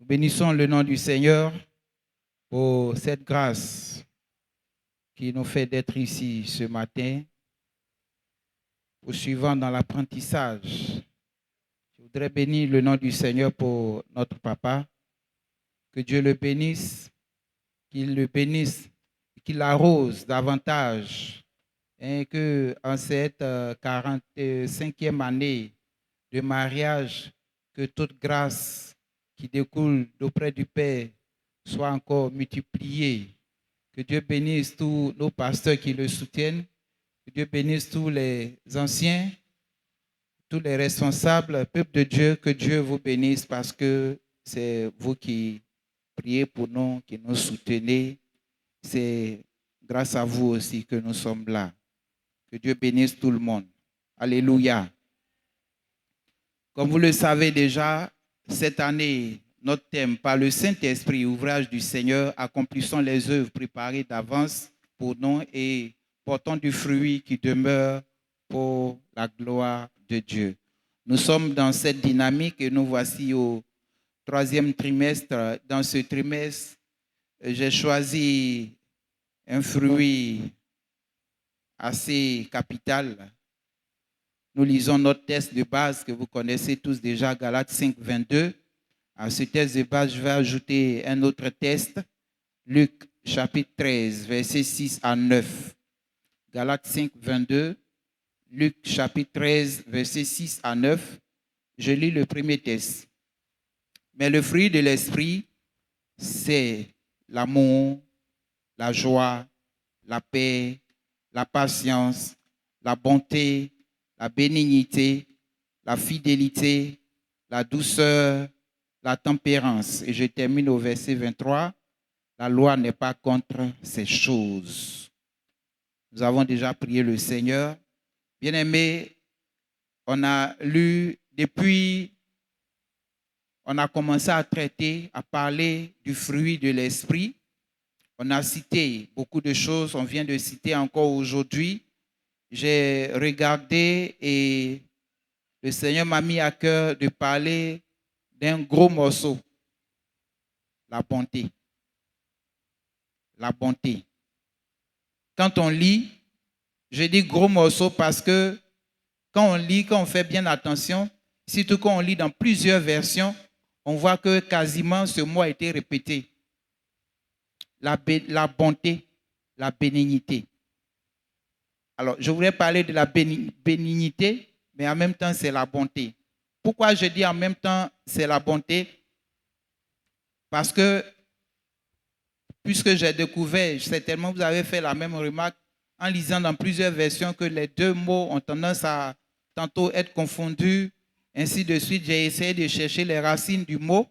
Nous bénissons le nom du Seigneur pour cette grâce qui nous fait d'être ici ce matin, poursuivant dans l'apprentissage. Je voudrais bénir le nom du Seigneur pour notre papa. Que Dieu le bénisse, qu'il l'arrose davantage, et que en cette 45e année de mariage, que toute grâce qui découle d'auprès du Père soit encore multipliée. Que Dieu bénisse tous nos pasteurs qui le soutiennent. Que Dieu bénisse tous les anciens, tous les responsables, peuple de Dieu. Que Dieu vous bénisse parce que c'est vous qui priez pour nous, qui nous soutenez. C'est grâce à vous aussi que nous sommes là. Que Dieu bénisse tout le monde. Alléluia. Comme vous le savez déjà, cette année, notre thème, par le Saint-Esprit, ouvrage du Seigneur, accomplissons les œuvres préparées d'avance pour nous et portons du fruit qui demeure pour la gloire de Dieu. Nous sommes dans cette dynamique et nous voici au 3e trimestre. Dans ce trimestre, j'ai choisi un fruit assez capital. Nous lisons notre texte de base que vous connaissez tous déjà, Galates 5, 22. À ce texte de base, je vais ajouter un autre texte, Luc chapitre 13, versets 6 à 9. Galates 5, 22, Luc chapitre 13, versets 6 à 9. Je lis le premier texte. Mais le fruit de l'esprit, c'est l'amour, la joie, la paix, la patience, la bonté, la bénignité, la fidélité, la douceur, la tempérance. Et je termine au verset 23. La loi n'est pas contre ces choses. Nous avons déjà prié le Seigneur. Bien-aimés, on a lu depuis, on a commencé à traiter, à parler du fruit de l'esprit. On a cité beaucoup de choses, on vient de citer encore aujourd'hui. J'ai regardé et le Seigneur m'a mis à cœur de parler d'un gros morceau, la bonté. La bonté. Quand on lit, je dis gros morceau parce que quand on lit, quand on fait bien attention, surtout quand on lit dans plusieurs versions, on voit que quasiment ce mot a été répété. La bonté, la bénignité. Alors, je voudrais parler de la bénignité, mais en même temps, c'est la bonté. Pourquoi je dis en même temps, c'est la bonté? Parce que, puisque j'ai découvert, certainement vous avez fait la même remarque, en lisant dans plusieurs versions, que les deux mots ont tendance à tantôt être confondus, ainsi de suite. J'ai essayé de chercher les racines du mot.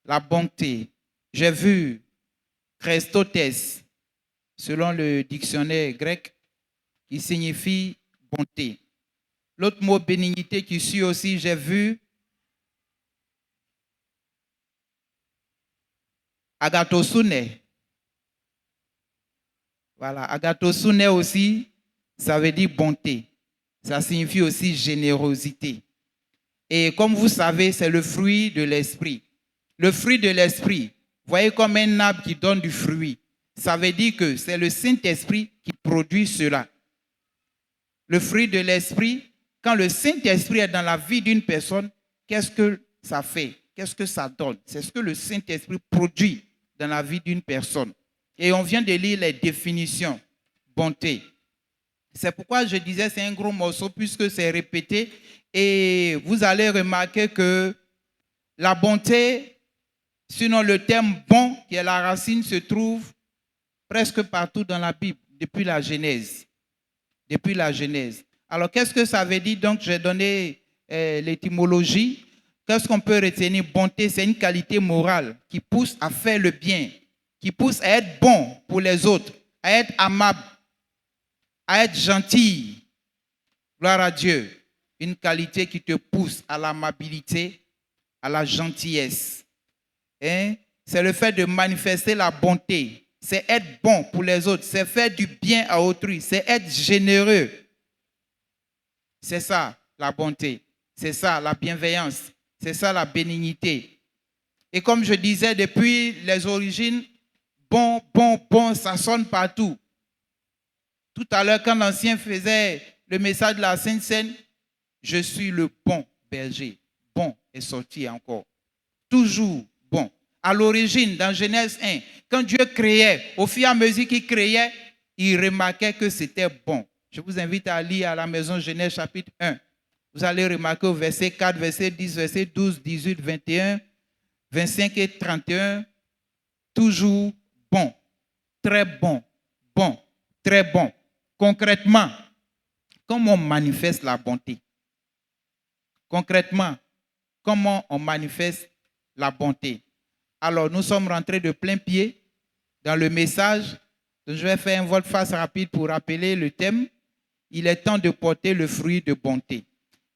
La bonté. J'ai vu Christotes, selon le dictionnaire grec, qui signifie bonté. L'autre mot bénignité qui suit aussi, j'ai vu agathosune. Voilà, agathosune aussi, ça veut dire bonté. Ça signifie aussi générosité. Et comme vous savez, c'est le fruit de l'esprit. Le fruit de l'esprit, voyez comme un arbre qui donne du fruit. Ça veut dire que c'est le Saint-Esprit qui produit cela. Le fruit de l'esprit, quand le Saint-Esprit est dans la vie d'une personne, qu'est-ce que ça fait? Qu'est-ce que ça donne? C'est ce que le Saint-Esprit produit dans la vie d'une personne. Et on vient de lire les définitions. Bonté. C'est pourquoi je disais c'est un gros morceau puisque c'est répété. Et vous allez remarquer que la bonté, sinon le terme bon, qui est la racine, se trouve presque partout dans la Bible, depuis la Genèse. Depuis la Genèse. Alors, qu'est-ce que ça veut dire? Donc, j'ai donné l'étymologie. Qu'est-ce qu'on peut retenir? Bonté, c'est une qualité morale qui pousse à faire le bien, qui pousse à être bon pour les autres, à être amable, à être gentil. Gloire à Dieu. Une qualité qui te pousse à l'amabilité, à la gentillesse. Hein? C'est le fait de manifester la bonté. C'est être bon pour les autres. C'est faire du bien à autrui. C'est être généreux. C'est ça, la bonté. C'est ça, la bienveillance. C'est ça la bénignité. Et comme je disais, depuis les origines, bon, bon, bon, ça sonne partout. Tout à l'heure, quand l'ancien faisait le message de la Sainte Seine, je suis le bon berger. Bon est sorti encore. Toujours bon. À l'origine, dans Genèse 1, quand Dieu créait, au fur et à mesure qu'il créait, il remarquait que c'était bon. Je vous invite à lire à la maison Genèse chapitre 1. Vous allez remarquer au verset 4, verset 10, verset 12, 18, 21, 25 et 31, toujours bon, très bon, bon, très bon. Concrètement, comment on manifeste la bonté? Concrètement, comment on manifeste la bonté? Alors, nous sommes rentrés de plein pied dans le message. Je vais faire un volte-face rapide pour rappeler le thème. Il est temps de porter le fruit de bonté.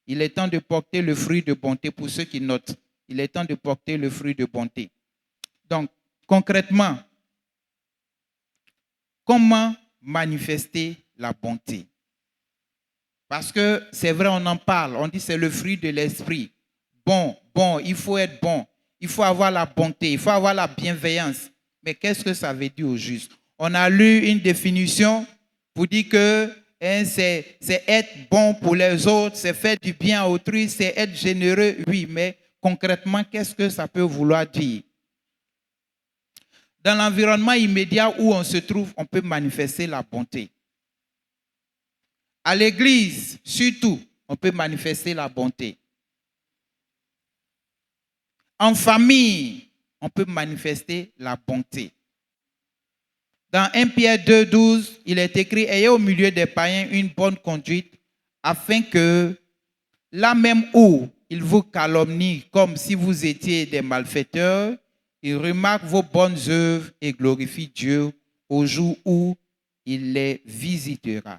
Il est temps de porter le fruit de bonté pour ceux qui notent. Il est temps de porter le fruit de bonté. Donc, concrètement, comment manifester la bonté? Parce que c'est vrai, on en parle. On dit que c'est le fruit de l'esprit. Bon, bon, il faut être bon. Il faut avoir la bonté. Il faut avoir la bienveillance. Mais qu'est-ce que ça veut dire au juste? On a lu une définition pour dire que c'est être bon pour les autres, c'est faire du bien à autrui, c'est être généreux, oui, mais concrètement, qu'est-ce que ça peut vouloir dire? Dans l'environnement immédiat où on se trouve, on peut manifester la bonté. À l'église, surtout, on peut manifester la bonté. En famille, on peut manifester la bonté. Dans 1 Pierre 2, 12, il est écrit « Ayez au milieu des païens une bonne conduite, afin que, là même où ils vous calomnient comme si vous étiez des malfaiteurs, ils remarquent vos bonnes œuvres et glorifient Dieu au jour où il les visitera. »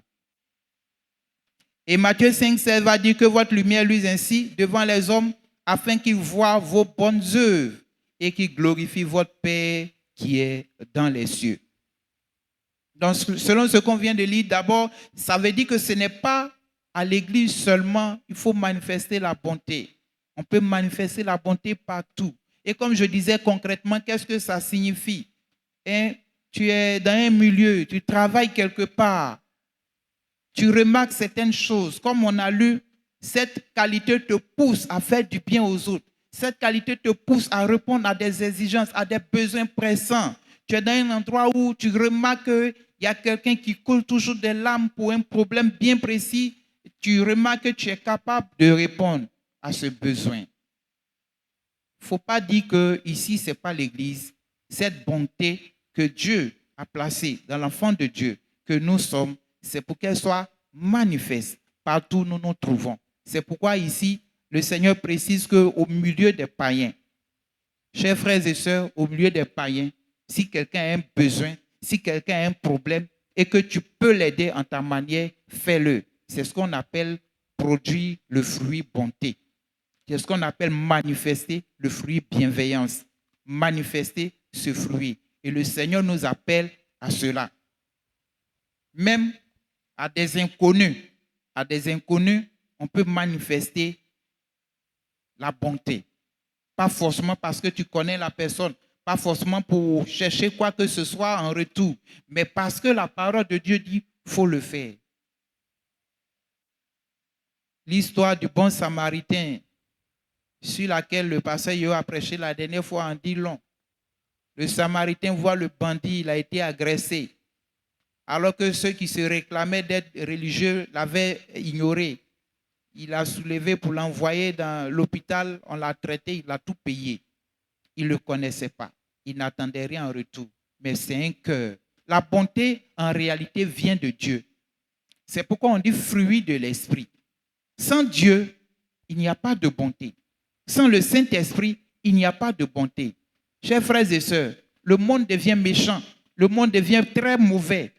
Et Matthieu 5, 16 va dire que votre lumière luise ainsi devant les hommes, afin qu'ils voient vos bonnes œuvres et qu'ils glorifient votre Père qui est dans les cieux. Donc, selon ce qu'on vient de lire, d'abord, ça veut dire que ce n'est pas à l'église seulement, il faut manifester la bonté. On peut manifester la bonté partout. Et comme je disais concrètement, qu'est-ce que ça signifie? Tu es dans un milieu, tu travailles quelque part, tu remarques certaines choses. Comme on a lu, cette qualité te pousse à faire du bien aux autres. Cette qualité te pousse à répondre à des exigences, à des besoins pressants. Tu es dans un endroit où tu remarques qu'il y a quelqu'un qui coule toujours des larmes pour un problème bien précis. Tu remarques que tu es capable de répondre à ce besoin. Il ne faut pas dire que ici, ce n'est pas l'Église. Cette bonté que Dieu a placée dans l'enfant de Dieu, que nous sommes, c'est pour qu'elle soit manifeste partout où nous nous trouvons. C'est pourquoi ici, le Seigneur précise qu'au milieu des païens, chers frères et sœurs, au milieu des païens, si quelqu'un a un besoin, si quelqu'un a un problème et que tu peux l'aider en ta manière, fais-le. C'est ce qu'on appelle produire le fruit bonté. C'est ce qu'on appelle manifester le fruit bienveillance. Manifester ce fruit. Et le Seigneur nous appelle à cela. Même à des inconnus, on peut manifester la bonté. Pas forcément parce que tu connais la personne, pas forcément pour chercher quoi que ce soit en retour, mais parce que la parole de Dieu dit qu'il faut le faire. L'histoire du bon samaritain sur laquelle le pasteur Yo a prêché la dernière fois en dit long. Le samaritain voit le bandit, il a été agressé, alors que ceux qui se réclamaient d'être religieux l'avaient ignoré. Il a soulevé pour l'envoyer dans l'hôpital, on l'a traité, il a tout payé. Il ne le connaissait pas, il n'attendait rien en retour, mais c'est un cœur. La bonté, en réalité, vient de Dieu. C'est pourquoi on dit fruit de l'esprit. Sans Dieu, il n'y a pas de bonté. Sans le Saint-Esprit, il n'y a pas de bonté. Chers frères et sœurs, le monde devient méchant, le monde devient très mauvais.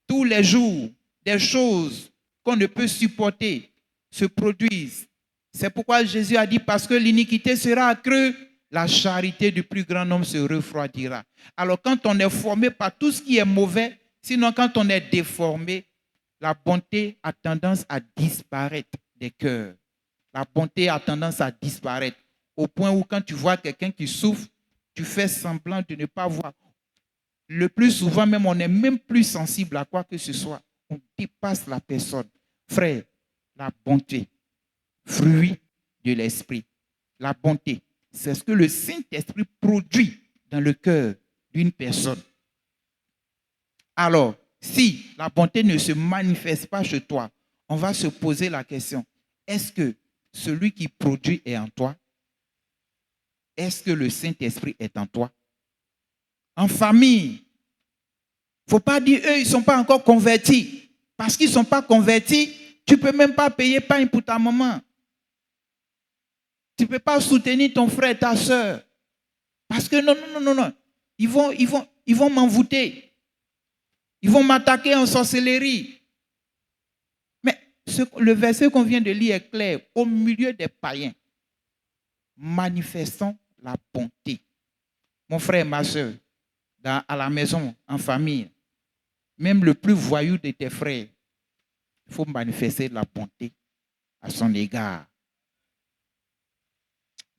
Tous les jours, des choses qu'on ne peut supporter se produisent. C'est pourquoi Jésus a dit, parce que l'iniquité sera accrue, la charité du plus grand nombre se refroidira. Alors quand on est formé par tout ce qui est mauvais, sinon quand on est déformé, la bonté a tendance à disparaître des cœurs. La bonté a tendance à disparaître. au point où quand tu vois quelqu'un qui souffre, tu fais semblant de ne pas voir. Le plus souvent même, on est même plus sensible à quoi que ce soit. On dépasse la personne. Frère, la bonté, fruit de l'esprit. La bonté, c'est ce que le Saint-Esprit produit dans le cœur d'une personne. Alors, si la bonté ne se manifeste pas chez toi, on va se poser la question, est-ce que celui qui produit est en toi? Est-ce que le Saint-Esprit est en toi? En famille, il ne faut pas dire eux, ils ne sont pas encore convertis. Parce qu'ils ne sont pas convertis, tu ne peux même pas payer pain pour ta maman. Tu ne peux pas soutenir ton frère, ta soeur. Parce que non. Ils vont m'envoûter. Ils vont m'attaquer en sorcellerie. Mais le verset qu'on vient de lire est clair. Au milieu des païens, manifestons la bonté. Mon frère, ma soeur, à la maison, en famille, même le plus voyou de tes frères, il faut manifester la bonté à son égard.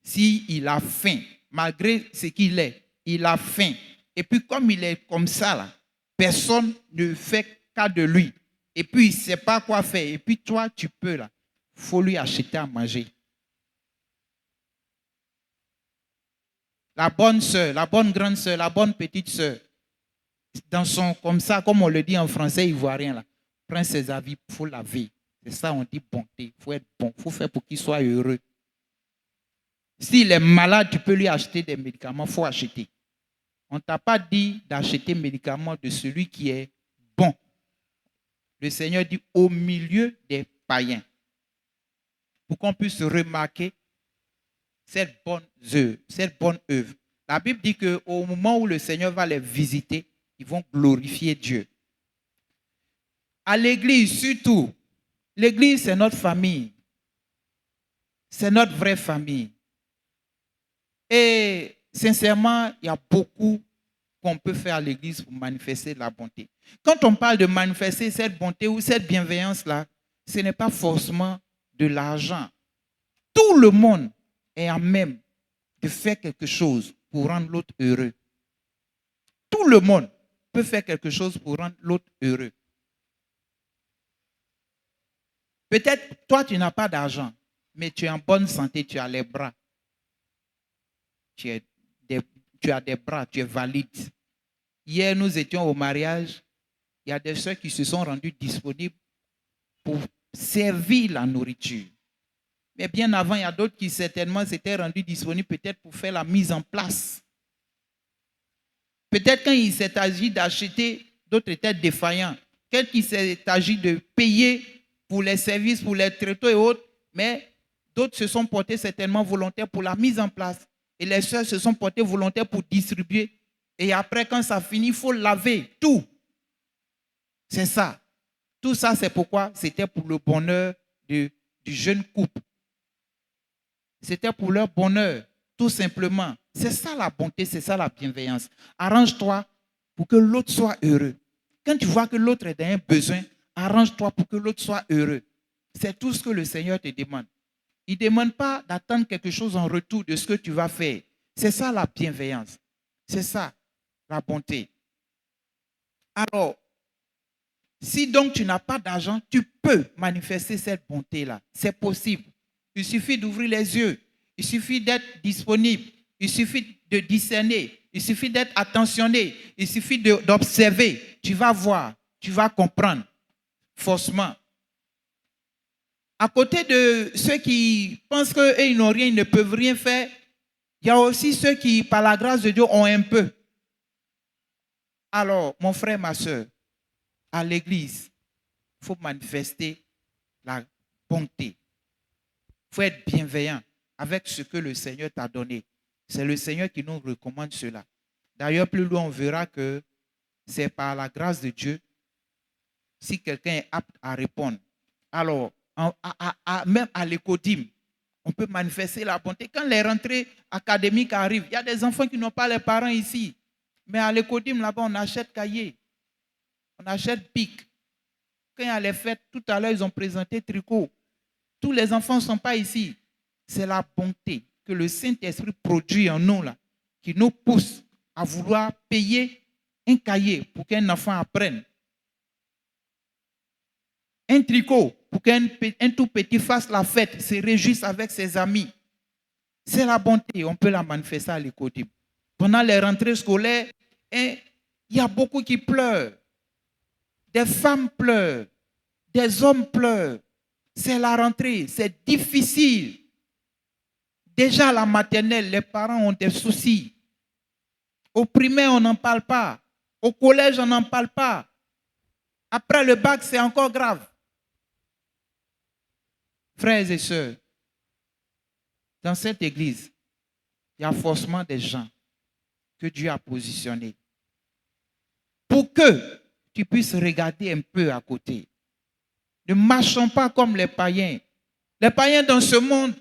S'il a faim, malgré ce qu'il est, il a faim. Et puis comme il est comme ça, là, personne ne fait cas de lui. Et puis il ne sait pas quoi faire. Et puis toi, tu peux là. Il faut lui acheter à manger. La bonne soeur, la bonne grande soeur, la bonne petite soeur, dans son, comme ça, comme on le dit en français ivoirien, là, prend ses habits, il faut laver. C'est ça, on dit bonté. Il faut être bon. Il faut faire pour qu'il soit heureux. S'il est malade, tu peux lui acheter des médicaments, il faut acheter. On ne t'a pas dit d'acheter médicaments de celui qui est bon. Le Seigneur dit au milieu des païens. Pour qu'on puisse remarquer cette bonne œuvre. La Bible dit qu'au moment où le Seigneur va les visiter, ils vont glorifier Dieu. À l'église, surtout, l'église, c'est notre famille. C'est notre vraie famille. Et sincèrement, il y a beaucoup qu'on peut faire à l'église pour manifester la bonté. Quand on parle de manifester cette bonté ou cette bienveillance-là, ce n'est pas forcément de l'argent. Tout le monde est en même de faire quelque chose pour rendre l'autre heureux. Tout le monde peut faire quelque chose pour rendre l'autre heureux. Peut-être toi, tu n'as pas d'argent, mais tu es en bonne santé, tu as les bras. Tu as des bras, tu es valide. Hier, nous étions au mariage. Il y a des soeurs qui se sont rendues disponibles pour servir la nourriture. Mais bien avant, il y a d'autres qui certainement s'étaient rendus disponibles peut-être pour faire la mise en place. Peut-être quand il s'est agi d'acheter, d'autres étaient défaillants. Quand il s'est agi de payer pour les services, pour les tréteaux et autres, mais d'autres se sont portés certainement volontaires pour la mise en place. Et les sœurs se sont portées volontaires pour distribuer. Et après, quand ça finit, il faut laver tout. C'est ça. Tout ça, c'est pourquoi c'était pour le bonheur du jeune couple. C'était pour leur bonheur, tout simplement. C'est ça la bonté, c'est ça la bienveillance. Arrange-toi pour que l'autre soit heureux. Quand tu vois que l'autre est dans un besoin, arrange-toi pour que l'autre soit heureux. C'est tout ce que le Seigneur te demande. Il ne demande pas d'attendre quelque chose en retour de ce que tu vas faire. C'est ça la bienveillance. C'est ça la bonté. Alors, si donc tu n'as pas d'argent, tu peux manifester cette bonté-là. C'est possible. Il suffit d'ouvrir les yeux. Il suffit d'être disponible. Il suffit de discerner. Il suffit d'être attentionné. Il suffit d'observer. Tu vas voir. Tu vas comprendre. Forcément. À côté de ceux qui pensent qu'ils n'ont rien, ils ne peuvent rien faire, il y a aussi ceux qui, par la grâce de Dieu, ont un peu. Alors, mon frère, ma soeur, à l'église, il faut manifester la bonté. Il faut être bienveillant avec ce que le Seigneur t'a donné. C'est le Seigneur qui nous recommande cela. D'ailleurs, plus loin, on verra que c'est par la grâce de Dieu si quelqu'un est apte à répondre. Alors, même à l'écodime, on peut manifester la bonté. Quand les rentrées académiques arrivent, il y a des enfants qui n'ont pas les parents ici. Mais à l'écodime, là-bas, on achète cahiers. On achète pic. Quand il y a les fêtes, tout à l'heure, ils ont présenté tricot. Tous les enfants ne sont pas ici. C'est la bonté. que le Saint-Esprit produit en nous, là, qui nous pousse à vouloir payer un cahier pour qu'un enfant apprenne, un tricot pour qu'un tout petit fasse la fête, se réjouisse avec ses amis. C'est la bonté, on peut la manifester à l'école. Pendant les rentrées scolaires, il y a beaucoup qui pleurent. Des femmes pleurent, des hommes pleurent. C'est la rentrée, c'est difficile. Déjà à la maternelle, les parents ont des soucis. Au primaire, on n'en parle pas. Au collège, on n'en parle pas. Après le bac, c'est encore grave. Frères et sœurs, dans cette église, il y a forcément des gens que Dieu a positionnés pour que tu puisses regarder un peu à côté. Ne marchons pas comme les païens. Les païens dans ce monde,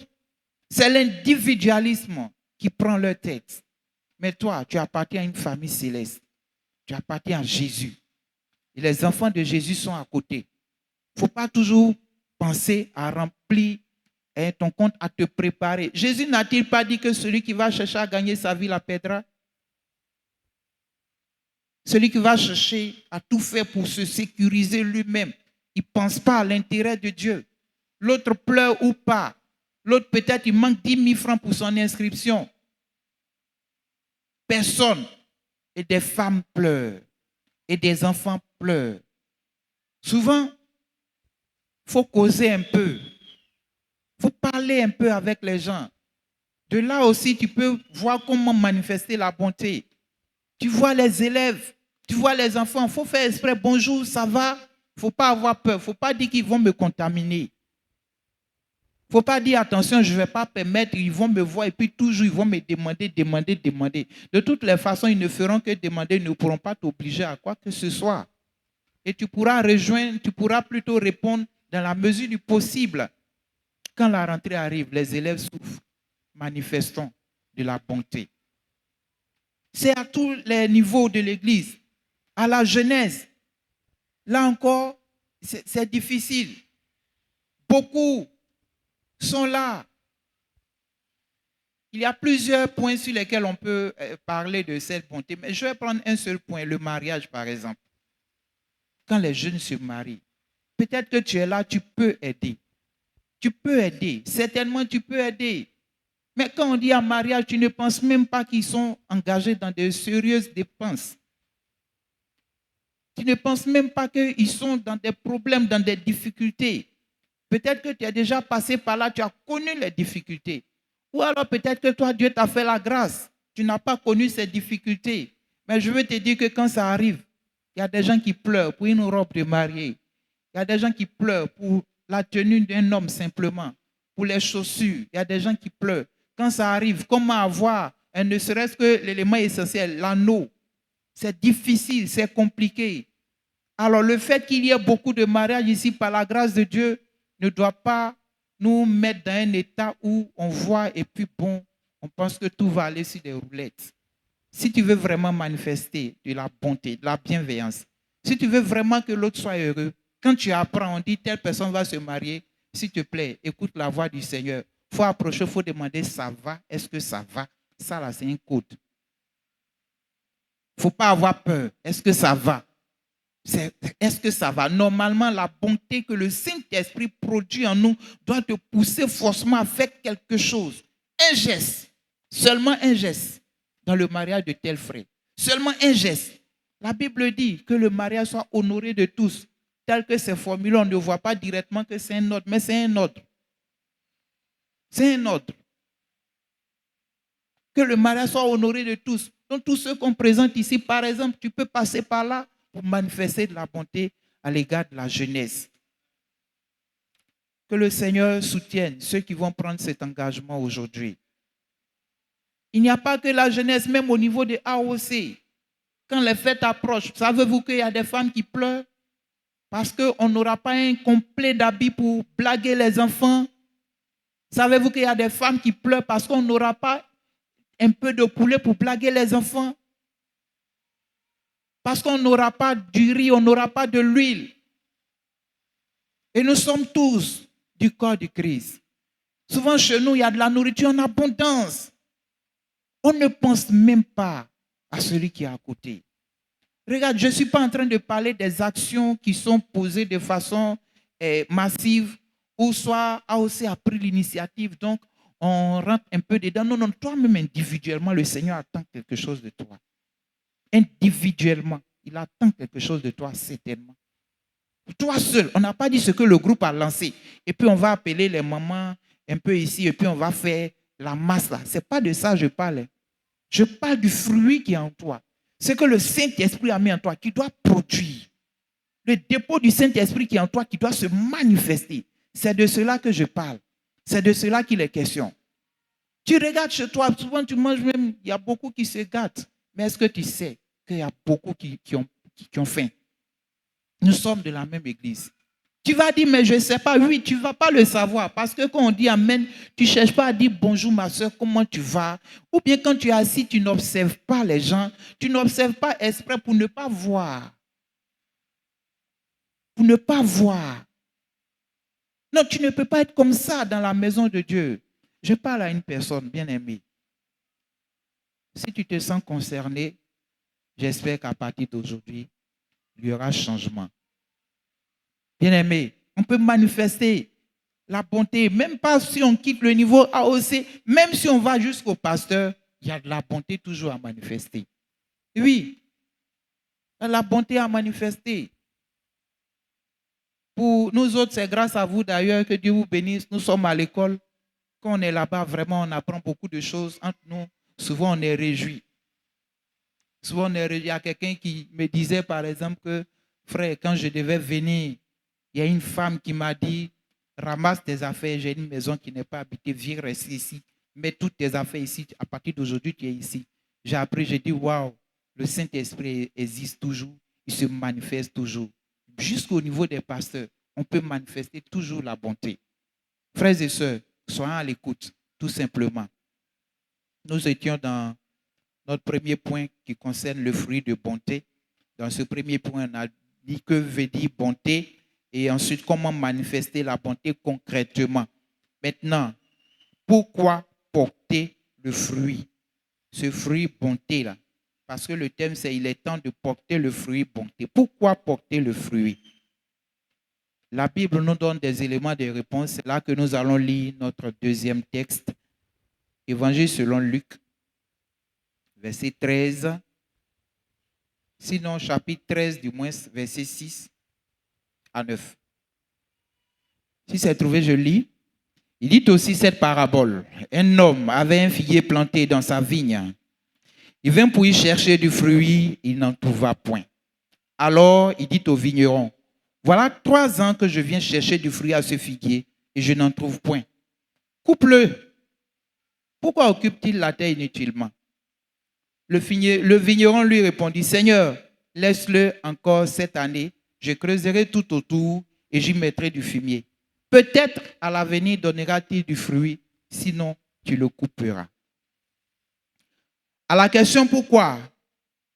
c'est l'individualisme qui prend leur tête. Mais toi, tu appartiens à une famille céleste. Tu appartiens à Jésus. Et les enfants de Jésus sont à côté. Il ne faut pas toujours penser à remplir ton compte, à te préparer. Jésus n'a-t-il pas dit que celui qui va chercher à gagner sa vie la perdra? Celui qui va chercher à tout faire pour se sécuriser lui-même, il ne pense pas à l'intérêt de Dieu. L'autre pleure ou pas. L'autre peut-être il manque 10 000 francs pour son inscription. Personne. Et des femmes pleurent. Et des enfants pleurent. Souvent, il faut causer un peu. Il faut parler un peu avec les gens. De là aussi, tu peux voir comment manifester la bonté. Tu vois les élèves, tu vois les enfants. Il faut faire exprès. Bonjour, ça va? Il ne faut pas avoir peur. Il ne faut pas dire qu'ils vont me contaminer. Il ne faut pas dire, attention, je ne vais pas permettre, ils vont me voir et puis toujours, ils vont me demander. De toutes les façons, ils ne feront que demander, ils ne pourront pas t'obliger à quoi que ce soit. Et tu pourras rejoindre, tu pourras plutôt répondre dans la mesure du possible. Quand la rentrée arrive, les élèves souffrent. Manifestons de la bonté. C'est à tous les niveaux de l'Église. À la jeunesse, là encore, c'est difficile. Beaucoup sont là. Il y a plusieurs points sur lesquels on peut parler de cette bonté, mais je vais prendre un seul point, le mariage par exemple. Quand les jeunes se marient, peut-être que tu es là, tu peux aider. Tu peux aider, certainement tu peux aider. Mais quand on dit en mariage, tu ne penses même pas qu'ils sont engagés dans de sérieuses dépenses. Tu ne penses même pas qu'ils sont dans des problèmes, dans des difficultés. Peut-être que tu as déjà passé par là, tu as connu les difficultés. Ou alors peut-être que toi, Dieu t'a fait la grâce. Tu n'as pas connu ces difficultés. Mais je veux te dire que quand ça arrive, il y a des gens qui pleurent pour une robe de mariée. Il y a des gens qui pleurent pour la tenue d'un homme simplement, pour les chaussures. Il y a des gens qui pleurent. Quand ça arrive, comment avoir, ne serait-ce que l'élément essentiel, l'anneau. C'est difficile, c'est compliqué. Alors le fait qu'il y ait beaucoup de mariages ici par la grâce de Dieu ne doit pas nous mettre dans un état où on voit et puis bon, on pense que tout va aller sur des roulettes. Si tu veux vraiment manifester de la bonté, de la bienveillance, si tu veux vraiment que l'autre soit heureux, quand tu apprends, on dit telle personne va se marier, s'il te plaît, écoute la voix du Seigneur. Il faut approcher, il faut demander ça va, est-ce que ça va? Ça là, c'est un code. Il ne faut pas avoir peur. Est-ce que ça va? Est-ce que ça va? Normalement, la bonté que le Saint-Esprit produit en nous doit te pousser forcément à faire quelque chose. Un geste, seulement un geste dans le mariage de tel frère. Seulement un geste. La Bible dit que le mariage soit honoré de tous. Tel que c'est formulé, on ne voit pas directement que c'est un ordre, mais c'est un ordre. C'est un ordre. Que le mariage soit honoré de tous. Donc tous ceux qu'on présente ici, par exemple, tu peux passer par là pour manifester de la bonté à l'égard de la jeunesse. Que le Seigneur soutienne ceux qui vont prendre cet engagement aujourd'hui. Il n'y a pas que la jeunesse, même au niveau des AOC. Quand les fêtes approchent, savez-vous qu'il y a des femmes qui pleurent parce qu'on n'aura pas un complet d'habits pour blaguer les enfants? Savez-vous qu'il y a des femmes qui pleurent parce qu'on n'aura pas un peu de poulet pour blaguer les enfants? Parce qu'on n'aura pas du riz, on n'aura pas de l'huile. Et nous sommes tous du corps du Christ. Souvent chez nous, il y a de la nourriture en abondance. On ne pense même pas à celui qui est à côté. Regarde, je ne suis pas en train de parler des actions qui sont posées de façon massive, ou soit AOC a pris l'initiative, donc on rentre un peu dedans. Non, non, toi-même individuellement, le Seigneur attend quelque chose de toi. Individuellement, il attend quelque chose de toi, certainement. Toi seul, on n'a pas dit ce que le groupe a lancé. Et puis on va appeler les mamans un peu ici, et puis on va faire la masse là. Ce n'est pas de ça que je parle. Je parle du fruit qui est en toi. Ce que le Saint-Esprit a mis en toi, qui doit produire. Le dépôt du Saint-Esprit qui est en toi, qui doit se manifester. C'est de cela que je parle. C'est de cela qu'il est question. Tu regardes chez toi, souvent tu manges même, il y a beaucoup qui se gâtent. Mais est-ce que tu sais qu'il y a beaucoup qui ont faim? Nous sommes de la même église. Tu vas dire, mais je ne sais pas. Oui, tu ne vas pas le savoir. Parce que quand on dit Amen, tu ne cherches pas à dire bonjour ma soeur, comment tu vas? Ou bien quand tu es assis, tu n'observes pas les gens. Tu n'observes pas exprès pour ne pas voir. Pour ne pas voir. Non, tu ne peux pas être comme ça dans la maison de Dieu. Je parle à une personne bien aimée. Si tu te sens concerné, j'espère qu'à partir d'aujourd'hui, il y aura changement. Bien aimé, on peut manifester la bonté, même pas si on quitte le niveau AOC, même si on va jusqu'au pasteur, il y a de la bonté toujours à manifester. Oui, il y a de la bonté à manifester. Pour nous autres, c'est grâce à vous d'ailleurs que Dieu vous bénisse. Nous sommes à l'école. Quand on est là-bas, vraiment, on apprend beaucoup de choses entre nous. Souvent, on est réjouis. Souvent, on est réjouis. Il y a quelqu'un qui me disait, par exemple, que, frère, quand je devais venir, il y a une femme qui m'a dit, ramasse tes affaires, j'ai une maison qui n'est pas habitée, viens rester ici, mets toutes tes affaires ici, à partir d'aujourd'hui, tu es ici. J'ai appris, j'ai dit, waouh, le Saint-Esprit existe toujours, il se manifeste toujours. Jusqu'au niveau des pasteurs, on peut manifester toujours la bonté. Frères et sœurs, soyons à l'écoute, tout simplement. Nous étions dans notre premier point qui concerne le fruit de bonté. Dans ce premier point, on a dit que veut dire bonté et ensuite comment manifester la bonté concrètement. Maintenant, pourquoi porter le fruit? Ce fruit bonté-là. Parce que le thème, c'est il est temps de porter le fruit bonté. Pourquoi porter le fruit? La Bible nous donne des éléments de réponse. C'est là que nous allons lire notre deuxième texte. Évangile selon Luc, verset 13. Sinon, chapitre 13 du moins, verset 6 à 9. Si c'est trouvé, je lis. Il dit aussi cette parabole. Un homme avait un figuier planté dans sa vigne. Il vint pour y chercher du fruit, il n'en trouva point. Alors, il dit au vigneron, voilà 3 ans que je viens chercher du fruit à ce figuier et je n'en trouve point. Coupe-le. Pourquoi occupe-t-il la terre inutilement? Le vigneron lui répondit, Seigneur, laisse-le encore cette année, je creuserai tout autour et j'y mettrai du fumier. Peut-être à l'avenir donnera-t-il du fruit, sinon tu le couperas. À la question pourquoi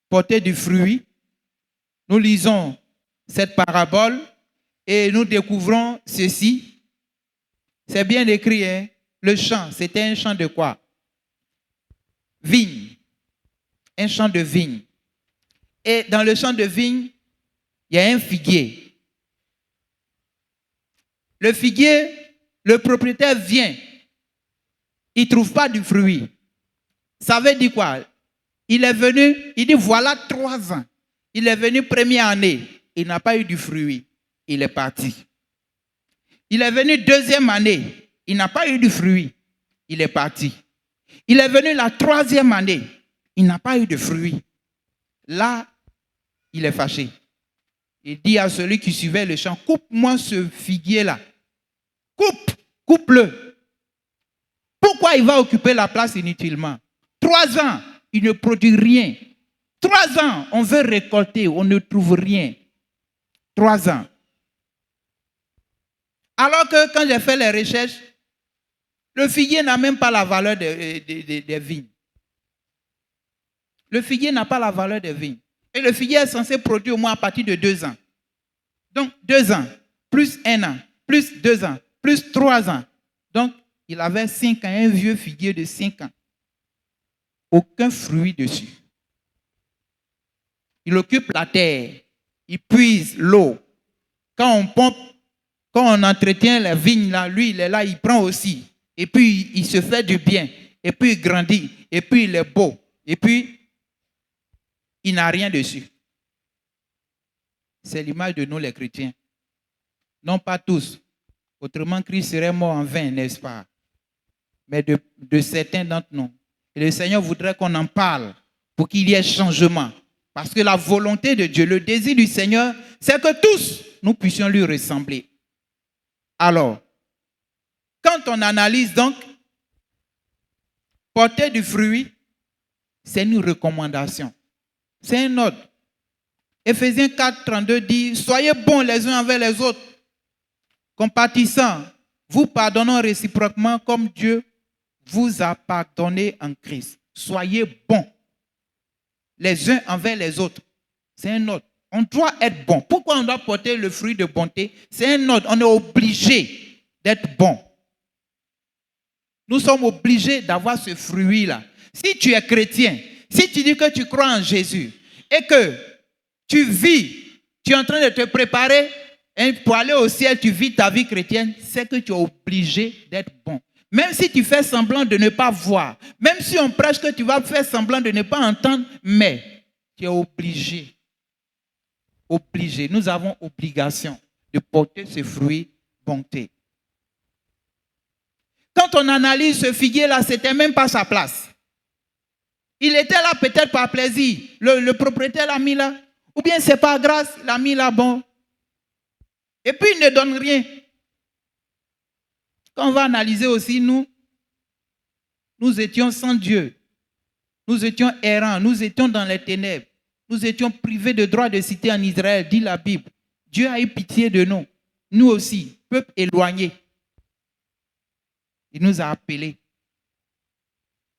porter du fruit, nous lisons cette parabole et nous découvrons ceci. C'est bien écrit, hein? Le champ, c'était un champ de quoi? Vigne. Un champ de vigne. Et dans le champ de vigne, il y a un figuier. Le figuier, le propriétaire vient. Il ne trouve pas du fruit. Ça veut dire quoi? Il est venu, il dit voilà 3 ans. Il est venu première année, il n'a pas eu du fruit. Il est parti. Il est venu deuxième année, il n'a pas eu du fruit. Il est parti. Il est venu la 3e année, il n'a pas eu de fruit. Là, il est fâché. Il dit à celui qui suivait le champ, coupe-moi ce figuier-là. Coupe-le. Pourquoi il va occuper la place inutilement? 3 ans, il ne produit rien. 3 ans, on veut récolter, on ne trouve rien. 3 ans. Alors que quand j'ai fait les recherches, le figuier n'a même pas la valeur des vignes. Le figuier n'a pas la valeur des vignes. Et le figuier est censé produire au moins à partir de 2 ans. Donc 2 ans, plus 1 an, plus 2 ans, plus 3 ans. Donc Il avait 5 ans, un vieux figuier de 5 ans. Aucun fruit dessus. Il occupe la terre. Il puise l'eau. Quand on pompe, quand on entretient la vigne, là, lui, il est là, il prend aussi. Et puis, il se fait du bien. Et puis, il grandit. Et puis, il est beau. Et puis, il n'a rien dessus. C'est l'image de nous, les chrétiens. Non pas tous. Autrement, Christ serait mort en vain, n'est-ce pas? Mais de certains d'entre nous. Et le Seigneur voudrait qu'on en parle pour qu'il y ait changement. Parce que la volonté de Dieu, le désir du Seigneur, c'est que tous, nous puissions lui ressembler. Alors, quand on analyse donc, porter du fruit, c'est une recommandation. C'est un ordre. Éphésiens 4, 32 dit, soyez bons les uns envers les autres, compatissants, vous pardonnant réciproquement comme Dieu vous a pardonné en Christ. Soyez bons les uns envers les autres. C'est un ordre. On doit être bon. Pourquoi on doit porter le fruit de bonté? C'est un ordre. On est obligé d'être bon. Nous sommes obligés d'avoir ce fruit-là. Si tu es chrétien, si tu dis que tu crois en Jésus et que tu vis, tu es en train de te préparer pour aller au ciel, tu vis ta vie chrétienne, c'est que tu es obligé d'être bon. Même si tu fais semblant de ne pas voir, même si on prêche que tu vas faire semblant de ne pas entendre, mais tu es obligé. Obligé. Nous avons obligation de porter ce fruit bonté. Quand on analyse ce figuier-là, ce n'était même pas sa place. Il était là peut-être par plaisir. Le propriétaire l'a mis là. Ou bien c'est par grâce, il l'a mis là, bon. Et puis il ne donne rien. Quand on va analyser aussi, nous étions sans Dieu. Nous étions errants, nous étions dans les ténèbres. Nous étions privés de droit de cité en Israël, dit la Bible. Dieu a eu pitié de nous. Nous aussi, peuple éloigné. Il nous a appelés.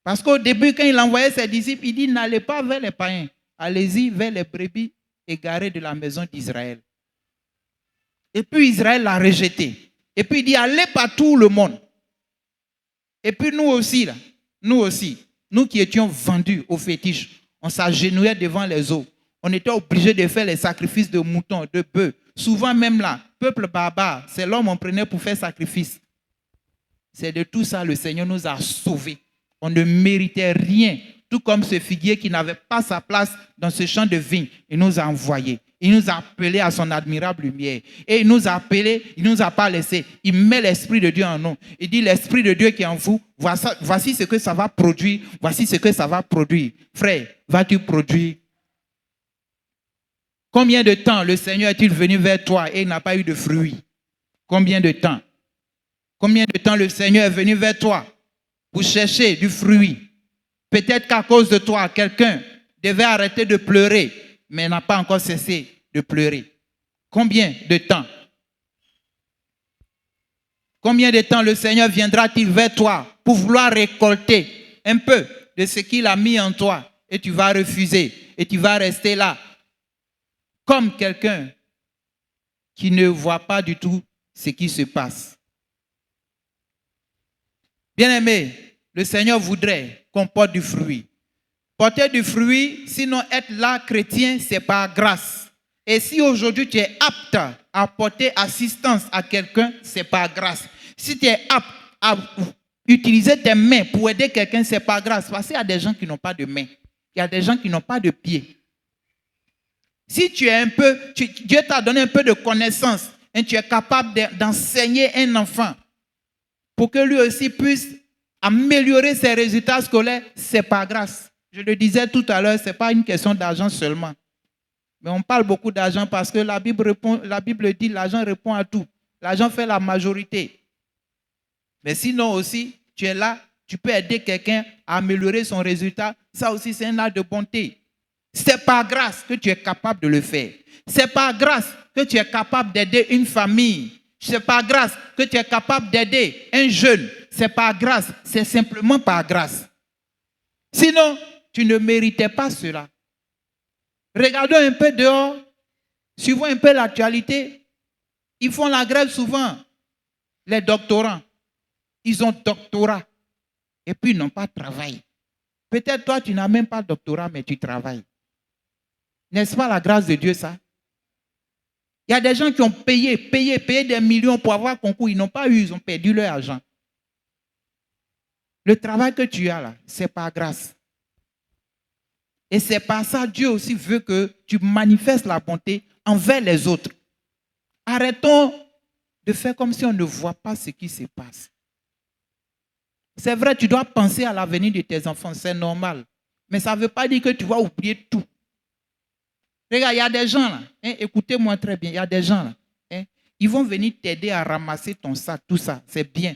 Parce qu'au début, quand il envoyait ses disciples, il dit, n'allez pas vers les païens. Allez-y vers les brebis égarées de la maison d'Israël. Et puis Israël l'a rejeté. Et puis il dit, allez par tout le monde. Et puis nous aussi, nous qui étions vendus aux fétiches, on s'agenouillait devant les eaux. On était obligés de faire les sacrifices de moutons, de bœufs. Souvent même là, peuple barbare, c'est l'homme qu'on prenait pour faire sacrifice. C'est de tout ça le Seigneur nous a sauvés. On ne méritait rien. Tout comme ce figuier qui n'avait pas sa place dans ce champ de vigne. Il nous a envoyés. Il nous a appelés à son admirable lumière. Et il nous a appelés, il ne nous a pas laissés. Il met l'Esprit de Dieu en nous. Il dit, l'Esprit de Dieu qui est en vous, voici ce que ça va produire. Voici ce que ça va produire. Frère, vas-tu produire? Combien de temps le Seigneur est-il venu vers toi et il n'a pas eu de fruits? Combien de temps? Combien de temps le Seigneur est venu vers toi pour chercher du fruit? Peut-être qu'à cause de toi, quelqu'un devait arrêter de pleurer, mais n'a pas encore cessé de pleurer. Combien de temps? Combien de temps le Seigneur viendra-t-il vers toi pour vouloir récolter un peu de ce qu'il a mis en toi et tu vas refuser et tu vas rester là comme quelqu'un qui ne voit pas du tout ce qui se passe. Bien-aimé, le Seigneur voudrait qu'on porte du fruit. Porter du fruit, sinon être là chrétien, c'est par grâce. Et si aujourd'hui tu es apte à apporter assistance à quelqu'un, c'est par grâce. Si tu es apte à utiliser tes mains pour aider quelqu'un, c'est par grâce. Parce qu'il y a des gens qui n'ont pas de mains. Il y a des gens qui n'ont pas de pieds. Si tu es Dieu t'a donné un peu de connaissance et tu es capable d'enseigner un enfant pour que lui aussi puisse améliorer ses résultats scolaires, c'est par grâce. Je le disais tout à l'heure, ce n'est pas une question d'argent seulement. Mais on parle beaucoup d'argent parce que la Bible dit que l'argent répond à tout. L'argent fait la majorité. Mais sinon aussi, tu es là, tu peux aider quelqu'un à améliorer son résultat. Ça aussi, c'est un acte de bonté. C'est par grâce que tu es capable de le faire. C'est par grâce que tu es capable d'aider une famille. C'est par grâce que tu es capable d'aider un jeune. C'est par grâce, c'est simplement par grâce. Sinon, tu ne méritais pas cela. Regardons un peu dehors, suivons un peu l'actualité. Ils font la grève souvent, les doctorants. Ils ont doctorat et puis ils n'ont pas de travail. Peut-être toi, tu n'as même pas de doctorat, mais tu travailles. N'est-ce pas la grâce de Dieu, ça? Il y a des gens qui ont payé des millions pour avoir concours. Ils n'ont pas eu, ils ont perdu leur argent. Le travail que tu as là, c'est par grâce. Et c'est par ça Dieu aussi veut que tu manifestes la bonté envers les autres. Arrêtons de faire comme si on ne voit pas ce qui se passe. C'est vrai, tu dois penser à l'avenir de tes enfants, c'est normal. Mais ça ne veut pas dire que tu vas oublier tout. Regarde, il y a des gens là, écoutez-moi très bien, il y a des gens là, ils vont venir t'aider à ramasser ton sac, tout ça, c'est bien.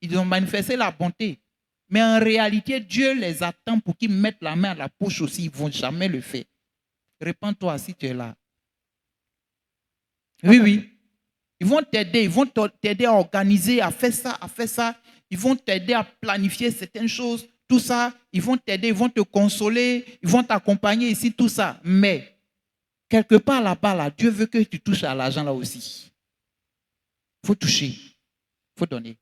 Ils ont manifesté la bonté. Mais en réalité, Dieu les attend pour qu'ils mettent la main à la poche aussi. Ils ne vont jamais le faire. Réponds-toi si tu es là. Oui. Ils vont t'aider à organiser, à faire ça. Ils vont t'aider à planifier certaines choses, tout ça. Ils vont t'aider, ils vont te consoler, ils vont t'accompagner ici, tout ça. Mais, quelque part là-bas, là, Dieu veut que tu touches à l'argent là aussi. Il faut toucher. Il faut donner.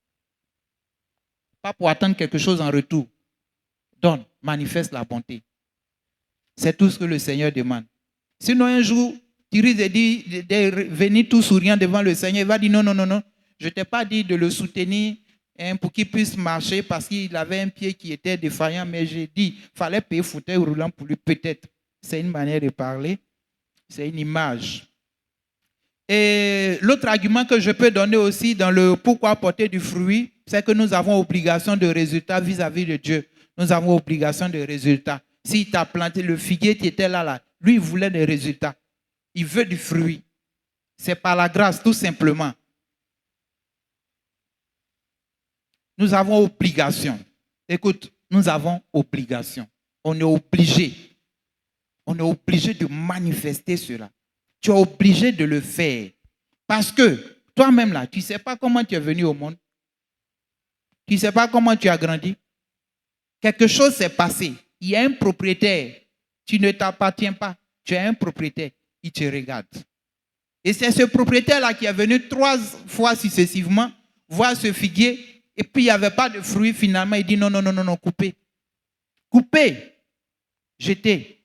Pas pour attendre quelque chose en retour. Donne, manifeste la bonté. C'est tout ce que le Seigneur demande. Sinon, un jour, tu risques de venir tout souriant devant le Seigneur. Il va dire non. Je ne t'ai pas dit de le soutenir pour qu'il puisse marcher parce qu'il avait un pied qui était défaillant, mais j'ai dit qu'il fallait payer fauteuil roulant pour lui, peut-être. C'est une manière de parler. C'est une image. Et l'autre argument que je peux donner aussi dans le pourquoi porter du fruit, c'est que nous avons obligation de résultat vis-à-vis de Dieu. Nous avons obligation de résultat. S'il t'a planté le figuier qui était là, lui, il voulait des résultats. Il veut du fruit. C'est par la grâce, tout simplement. Nous avons obligation. Écoute, nous avons obligation. On est obligé. On est obligé de manifester cela. Tu es obligé de le faire. Parce que toi-même, là, tu ne sais pas comment tu es venu au monde. Tu ne sais pas comment tu as grandi. Quelque chose s'est passé. Il y a un propriétaire. Tu ne t'appartiens pas. Tu as un propriétaire. Il te regarde. Et c'est ce propriétaire-là qui est venu 3 fois successivement voir ce figuier. Et puis, il n'y avait pas de fruits. Finalement, il dit non, coupez. Coupez. Jetez.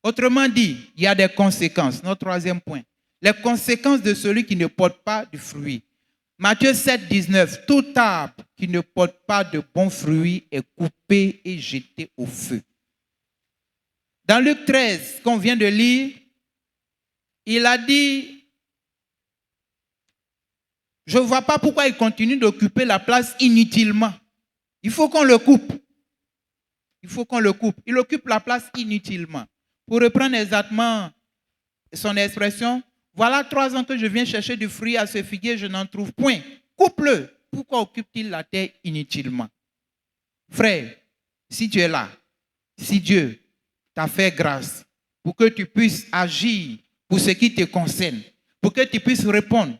Autrement dit, il y a des conséquences. Notre 3e point. Les conséquences de celui qui ne porte pas de fruits. Matthieu 7, 19. Tout arbre qui ne porte pas de bons fruits est coupé et jeté au feu. Dans Luc 13, qu'on vient de lire, il a dit, je ne vois pas pourquoi il continue d'occuper la place inutilement. Il faut qu'on le coupe. Il faut qu'on le coupe. Il occupe la place inutilement. Pour reprendre exactement son expression, voilà 3 ans que je viens chercher du fruit à ce figuier, je n'en trouve point. Coupe-le. Pourquoi occupe-t-il la terre inutilement? Frère, si tu es là, si Dieu t'a fait grâce pour que tu puisses agir pour ce qui te concerne, pour que tu puisses répondre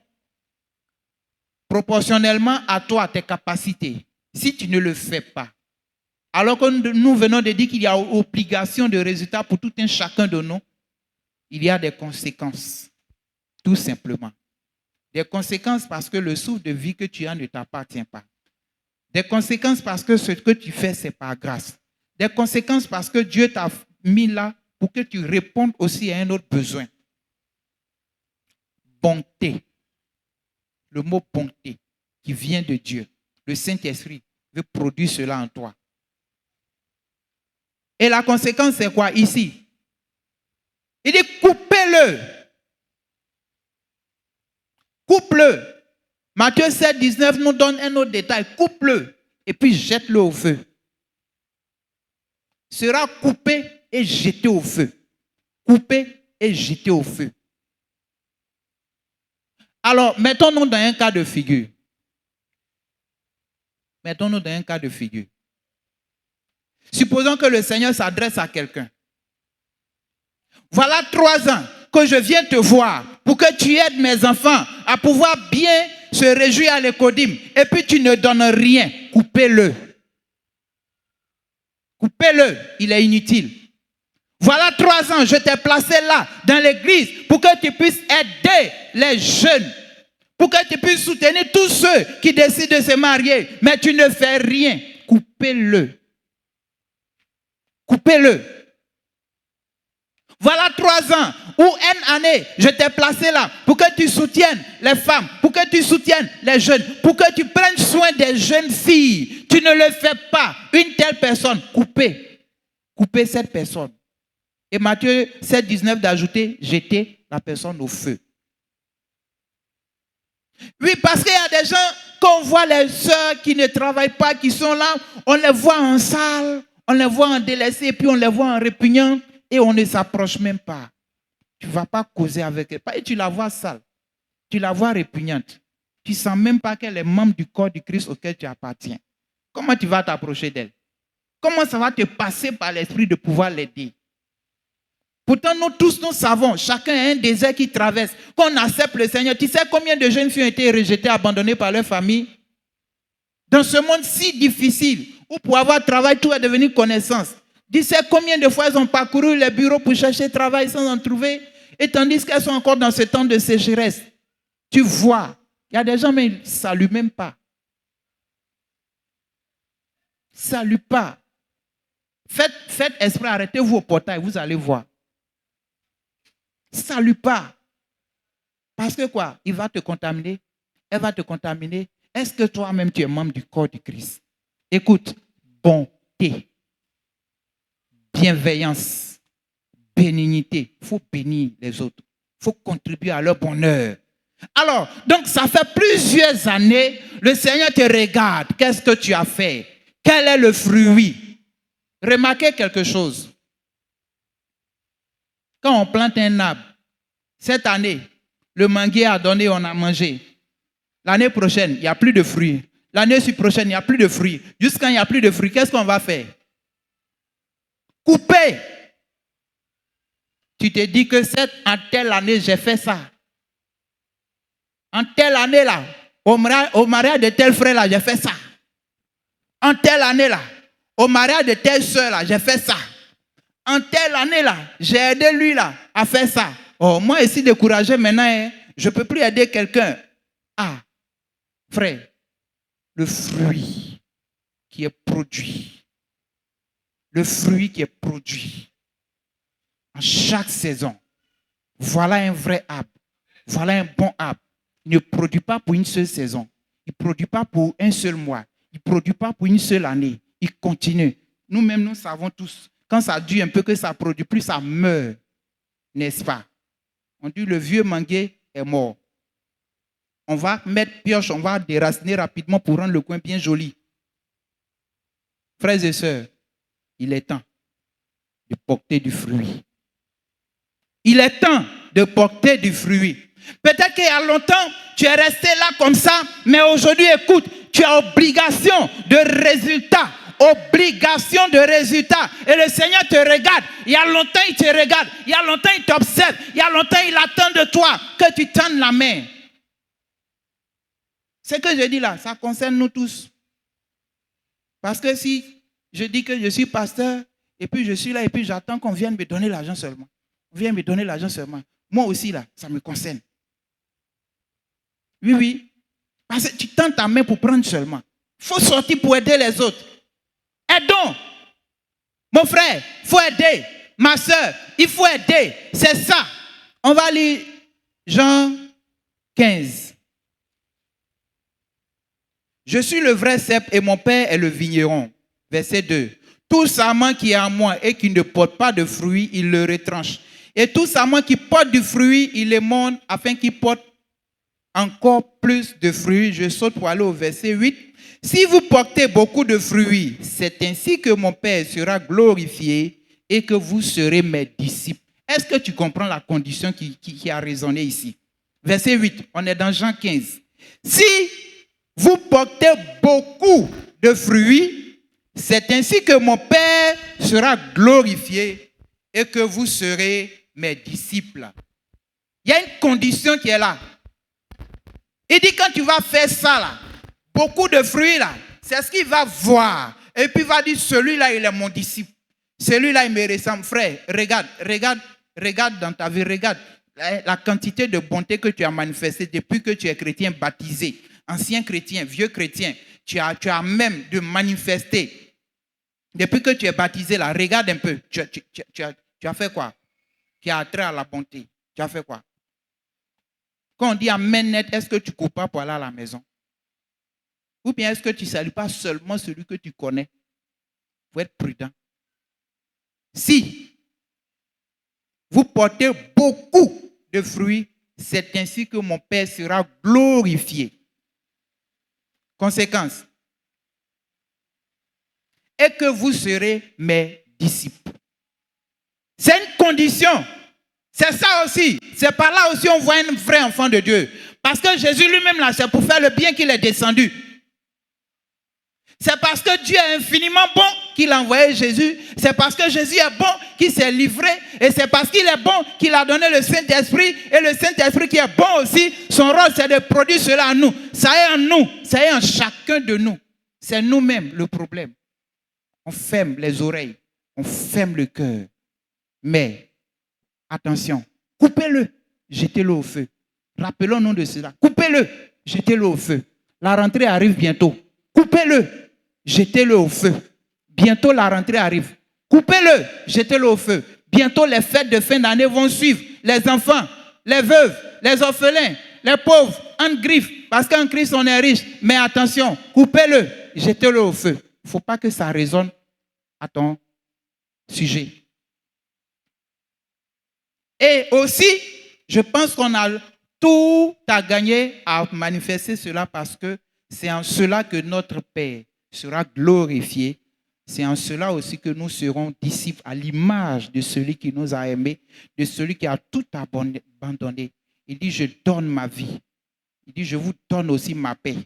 proportionnellement à toi, à tes capacités, si tu ne le fais pas, alors que nous venons de dire qu'il y a obligation de résultat pour tout un chacun de nous, il y a des conséquences, tout simplement. Des conséquences parce que le souffle de vie que tu as ne t'appartient pas. Des conséquences parce que ce que tu fais, c'est par grâce. Des conséquences parce que Dieu t'a mis là pour que tu répondes aussi à un autre besoin. Bonté. Le mot bonté qui vient de Dieu. Le Saint-Esprit veut produire cela en toi. Et la conséquence, c'est quoi ici? Il dit coupez-le. Coupe-le. Matthieu 7, 19 nous donne un autre détail. Coupe-le et puis jette-le au feu. Sera coupé et jeté au feu. Coupé et jeté au feu. Alors, mettons-nous dans un cas de figure. Mettons-nous dans un cas de figure. Supposons que le Seigneur s'adresse à quelqu'un. Voilà 3 ans que je viens te voir pour que tu aides mes enfants à pouvoir bien se réjouir à l'écodim. Et puis tu ne donnes rien. Coupez-le. Coupez-le. Il est inutile. Voilà 3 ans, je t'ai placé là, dans l'église, pour que tu puisses aider les jeunes. pour que tu puisses soutenir tous ceux qui décident de se marier, mais tu ne fais rien. Coupez-le. Coupez-le. Voilà 3 ans ou une année, je t'ai placé là pour que tu soutiennes les femmes, pour que tu soutiennes les jeunes, pour que tu prennes soin des jeunes filles. Tu ne le fais pas. Une telle personne, coupez. Coupez cette personne. Et Matthieu 7, 19 d'ajouter, jetez la personne au feu. Oui, parce qu'il y a des gens, quand on voit les sœurs qui ne travaillent pas, qui sont là, on les voit en salle, on les voit en délaissé, et puis on les voit en répugnant, et on ne s'approche même pas. Tu ne vas pas causer avec elle. Et tu la vois sale, tu la vois répugnante. Tu ne sens même pas qu'elle est membre du corps du Christ auquel tu appartiens. Comment tu vas t'approcher d'elle? Comment ça va te passer par l'esprit de pouvoir l'aider? Pourtant, nous tous, nous savons, chacun a un désert qui traverse. Quand on accepte le Seigneur, tu sais combien de jeunes filles ont été rejetées, abandonnées par leur famille? Dans ce monde si difficile, où pour avoir travail, tout est devenu connaissance. Tu sais combien de fois elles ont parcouru les bureaux pour chercher travail sans en trouver? Et tandis qu'elles sont encore dans ce temps de sécheresse. Tu vois, il y a des gens, mais ils ne saluent même pas. Saluent pas. Faites esprit, arrêtez-vous au portail, vous allez voir. Salue pas. Parce que quoi? Il va te contaminer. Elle va te contaminer. Est-ce que toi-même tu es membre du corps du Christ? Écoute, bonté, bienveillance, bénignité. Il faut bénir les autres. Il faut contribuer à leur bonheur. Alors, donc ça fait plusieurs années, le Seigneur te regarde. Qu'est-ce que tu as fait? Quel est le fruit? Remarquez quelque chose. Quand on plante un arbre, cette année, le manguier a donné, on a mangé. L'année prochaine, il n'y a plus de fruits. L'année prochaine, il n'y a plus de fruits. Jusqu'à il n'y a plus de fruits, qu'est-ce qu'on va faire? Couper. Tu te dis que en telle année, j'ai fait ça. En telle année là, au mariage de tel frère là, j'ai fait ça. En telle année là, au mariage de telle soeur là, j'ai fait ça. En telle année là, j'ai aidé lui là à faire ça. Oh, moi ici découragé maintenant, je ne peux plus aider quelqu'un. Ah, frère, le fruit qui est produit, le fruit qui est produit en chaque saison, voilà un vrai arbre, voilà un bon arbre. Il ne produit pas pour une seule saison, il ne produit pas pour un seul mois, il ne produit pas pour une seule année, il continue. Nous-mêmes, nous savons tous, quand ça dure un peu que ça ne produit plus, ça meurt, n'est-ce pas? On dit le vieux manguier est mort. On va mettre pioche, on va déraciner rapidement pour rendre le coin bien joli. Frères et sœurs, il est temps de porter du fruit. Il est temps de porter du fruit. Peut-être qu'il y a longtemps, tu es resté là comme ça, mais aujourd'hui, écoute, tu as obligation de résultat. Obligation de résultat. Et le Seigneur te regarde. Il y a longtemps, il te regarde. Il y a longtemps, il t'observe. Il y a longtemps, il attend de toi que tu tendes la main. Ce que je dis là, ça concerne nous tous. Parce que si je dis que je suis pasteur, et puis je suis là, et puis j'attends qu'on vienne me donner l'argent seulement. On vient me donner l'argent seulement. Moi aussi, là, ça me concerne. Oui, oui. Parce que tu tends ta main pour prendre seulement. Il faut sortir pour aider les autres. Aidons. Mon frère, il faut aider. Ma soeur, il faut aider. C'est ça. On va lire Jean 15. Je suis le vrai cep et mon père est le vigneron. Verset 2. Tout sarment qui est en moi et qui ne porte pas de fruits, il le retranche. Et tout sarment qui porte du fruit, il le monte afin qu'il porte encore plus de fruits. Je saute pour aller au verset 8. Si vous portez beaucoup de fruits, c'est ainsi que mon Père sera glorifié et que vous serez mes disciples. Est-ce que tu comprends la condition qui a résonné ici? Verset 8, on est dans Jean 15. Si vous portez beaucoup de fruits, c'est ainsi que mon Père sera glorifié et que vous serez mes disciples. Il y a une condition qui est là. Il dit quand tu vas faire ça là, beaucoup de fruits là, c'est ce qu'il va voir. Et puis il va dire, celui-là il est mon disciple. Celui-là il me ressemble. Frère, regarde dans ta vie, regarde. la quantité de bonté que tu as manifestée depuis que tu es chrétien baptisé, ancien chrétien, vieux chrétien, tu as même de manifester. Depuis que tu es baptisé, là, regarde un peu, tu as fait quoi? Tu as attrait à la bonté. Tu as fait quoi? Quand on dit amen net, est-ce que tu ne cours pas pour aller à la maison? Ou bien est-ce que tu ne salues pas seulement celui que tu connais? Il faut être prudent. Si vous portez beaucoup de fruits, c'est ainsi que mon Père sera glorifié. Conséquence. Et que vous serez mes disciples. C'est une condition. C'est ça aussi. C'est par là aussi on voit un vrai enfant de Dieu. Parce que Jésus lui-même, là, c'est pour faire le bien qu'il est descendu. C'est parce que Dieu est infiniment bon qu'il a envoyé Jésus. C'est parce que Jésus est bon qu'il s'est livré. Et c'est parce qu'il est bon qu'il a donné le Saint-Esprit. Et le Saint-Esprit qui est bon aussi, son rôle c'est de produire cela en nous. Ça est en nous. Ça est en chacun de nous. C'est nous-mêmes le problème. On ferme les oreilles. On ferme le cœur. Mais, attention, coupez-le. Jetez-le au feu. Rappelons-nous de cela. Coupez-le. Jetez-le au feu. La rentrée arrive bientôt. Coupez-le. Jetez-le au feu. Bientôt la rentrée arrive. Coupez-le, jetez-le au feu. Bientôt les fêtes de fin d'année vont suivre. Les enfants, les veuves, les orphelins, les pauvres, en griffe. Parce qu'en Christ on est riche. Mais attention, coupez-le, jetez-le au feu. Il ne faut pas que ça résonne à ton sujet. Et aussi, je pense qu'on a tout à gagner à manifester cela parce que c'est en cela que notre Père sera glorifié. C'est en cela aussi que nous serons disciples à l'image de celui qui nous a aimés, de celui qui a tout abandonné. Il dit, je donne ma vie. Il dit, je vous donne aussi ma paix.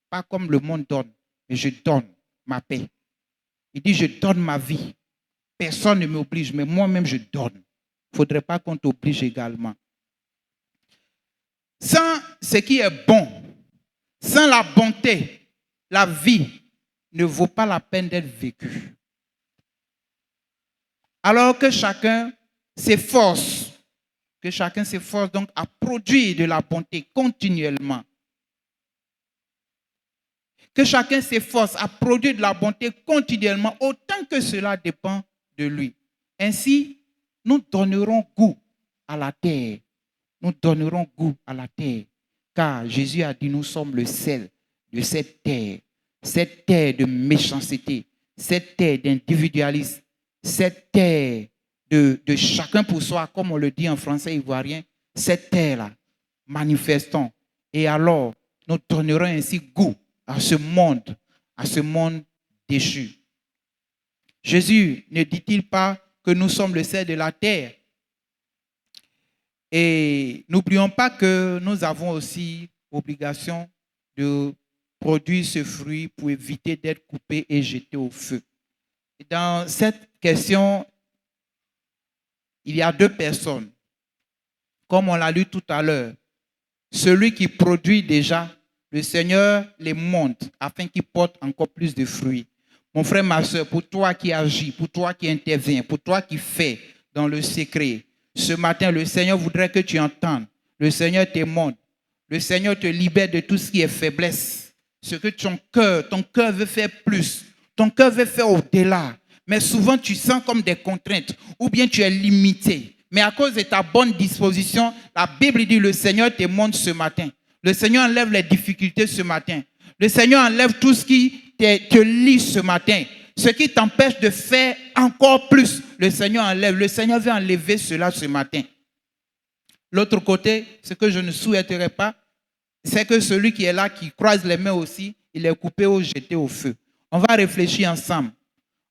Pas comme le monde donne, mais je donne ma paix. Il dit, je donne ma vie. Personne ne m'oblige, mais moi-même je donne. Il ne faudrait pas qu'on t'oblige également. Sans ce qui est bon, sans la bonté, la vie ne vaut pas la peine d'être vécue. Alors que chacun s'efforce donc à produire de la bonté continuellement. Que chacun s'efforce à produire de la bonté continuellement, autant que cela dépend de lui. Ainsi, nous donnerons goût à la terre. Nous donnerons goût à la terre. Car Jésus a dit, nous sommes le sel de cette terre de méchanceté, cette terre d'individualisme, cette terre de chacun pour soi, comme on le dit en français ivoirien, cette terre-là, manifestons. Et alors, nous donnerons ainsi goût à ce monde déchu. Jésus ne dit-il pas que nous sommes le sel de la terre? Et n'oublions pas que nous avons aussi obligation de produire ce fruit pour éviter d'être coupé et jeté au feu. Et dans cette question, il y a deux personnes. Comme on l'a lu tout à l'heure, celui qui produit déjà, le Seigneur les monte afin qu'il porte encore plus de fruits. Mon frère, ma soeur, pour toi qui agis, pour toi qui interviens, pour toi qui fais dans le secret, ce matin, le Seigneur voudrait que tu entendes. Le Seigneur te montre. Le Seigneur te libère de tout ce qui est faiblesse. Ce que ton cœur veut faire plus. Ton cœur veut faire au-delà. Mais souvent, tu sens comme des contraintes ou bien tu es limité. Mais à cause de ta bonne disposition, la Bible dit le Seigneur te montre ce matin. Le Seigneur enlève les difficultés ce matin. Le Seigneur enlève tout ce qui te lie ce matin. Ce qui t'empêche de faire encore plus, le Seigneur enlève. Le Seigneur veut enlever cela ce matin. L'autre côté, ce que je ne souhaiterais pas, c'est que celui qui est là, qui croise les mains aussi, il est coupé ou jeté au feu. On va réfléchir ensemble.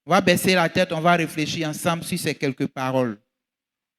On va baisser la tête, on va réfléchir ensemble sur ces quelques paroles.